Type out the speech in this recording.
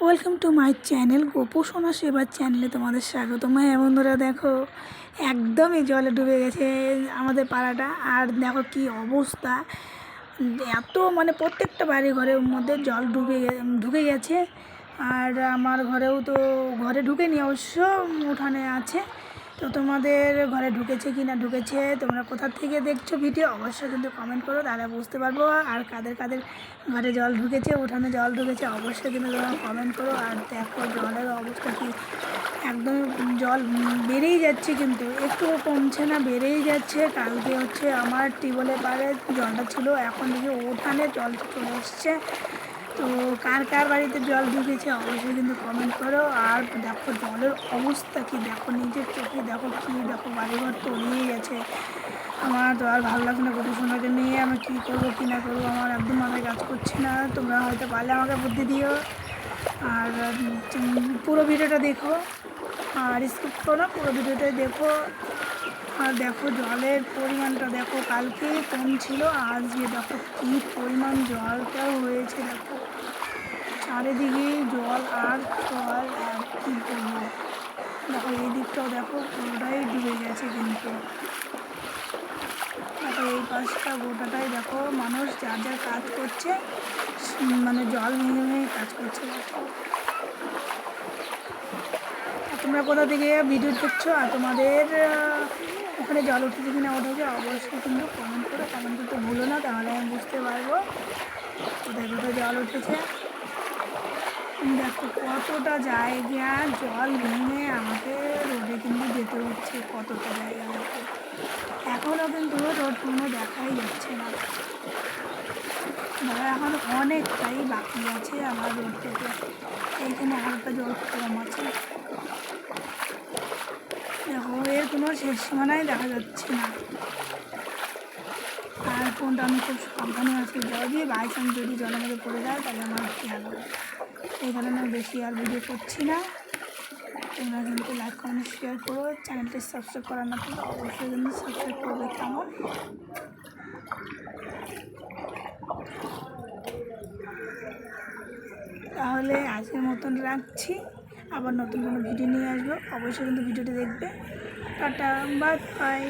Welcome to my channel Gopu সোনা সেবার চ্যানেলে তোমাদের স্বাগত। হ্যাঁ বন্ধুরা, দেখো একদমই জলে ডুবে গেছে আমাদের পাড়াটা। আর দেখো কি অবস্থা, এত মানে প্রত্যেকটা বাড়ি ঘরের মধ্যে জল ঢুকে গেছে। আর আমার ঘরেও তো ঘরে ঢুকেনি, অবশ্য উঠানে আছে। তো তোমাদের ঘরে ঢুকেছে কি না ঢুকেছে, তোমরা কোথা থেকে দেখছো ভিডিও অবশ্যই কিন্তু কমেন্ট করো, তাহলে বুঝতে পারবো। আর কাদের কাদের ঘরে জল ঢুকেছে, উঠানে জল ঢুকেছে অবশ্যই কিন্তু তোমরা কমেন্ট করো। আর দেখো জলের অবস্থা কি, একদম জল বেড়েই যাচ্ছে, কিন্তু একটু কমছে না, বেড়েই যাচ্ছে। কালকে হচ্ছে আমার টিউবওয়েলের পাড়ে জলটা ছিল, এখন দেখি উঠানে জলটা চলে এসছে। তো কার কার বাড়িতে জল ঢুকেছে অবশ্যই কিন্তু কমেন্ট করো। আর দেখো জলের অবস্থা কি, দেখো নিজের চোখে দেখো কি, দেখো বাড়িঘর তলিয়ে গেছে। আমার তো আর ভালো লাগছে না গবেষণাকে নিয়ে, আমি কী করবো কী না করবো আমার একদম মাথায় কাজ করছে না। তোমরা হয়তো পারলে আমাকে বুদ্ধি দিও। আর পুরো ভিডিওটা দেখো, আর স্কিপ করো না, পুরো ভিডিওটাই দেখো। আর দেখো জলের পরিমাণটা দেখো, কালকে কম ছিল, আজকে দেখো কী পরিমাণ জলটাও হয়েছে। দেখো চারিদিকে জল আর জল, আর কী বলবো। দেখো এই দিকটাও দেখো পুরোটাই ডুবে গেছে, কিন্তু দেখো এই পাশটা গোটাটাই দেখো মানুষ যার যার কাজ করছে, মানে জল ভেঙে ভেঙে কাজ করছে। দেখো তোমরা কোথা থেকে ভিডিও দেখছো, আর তোমাদের ওখানে জল উঠেছে কিনা উঠেছে অবশ্যই কিন্তু কমেন্ট করো, কমেন্ট করতে ভুলো না, তাহলে আমি বুঝতে পারবো কোথায় কোথায় জল উঠেছে। দেখো কতটা জায়গা জল ভেঙে আমাকে রোডে কিন্তু যেতে হচ্ছে, কতটা জায়গা দেখো। এখনও কিন্তু রোড কোনো দেখাই যাচ্ছে না, ধরো এখন অনেকটাই বাকি আছে আমার রোড থেকে। এইখানে হালকা জল কম আছে, দেখো এর কোনো শেষ সীমানাই দেখা যাচ্ছে না। আর ফোনটা আমি খুব সাবধানে আছি, যদি বাই চান্স যদি জলের মধ্যে পড়ে যায় তাহলে আমার খেয়াল হবে। এই কারণে বেশি আর ভিডিও করছি না। তোমরা কিন্তু লাইক কমেন্ট শেয়ার করো, চ্যানেলটি সাবস্ক্রাইব করার না থাকলে অবশ্যই কিন্তু সাবস্ক্রাইব করবে। কেমন, তাহলে আজকের মতন রাখছি, আবার নতুন কোনো ভিডিও নিয়ে আসবো, অবশ্যই কিন্তু ভিডিওটি দেখবে। Tata, bye bye.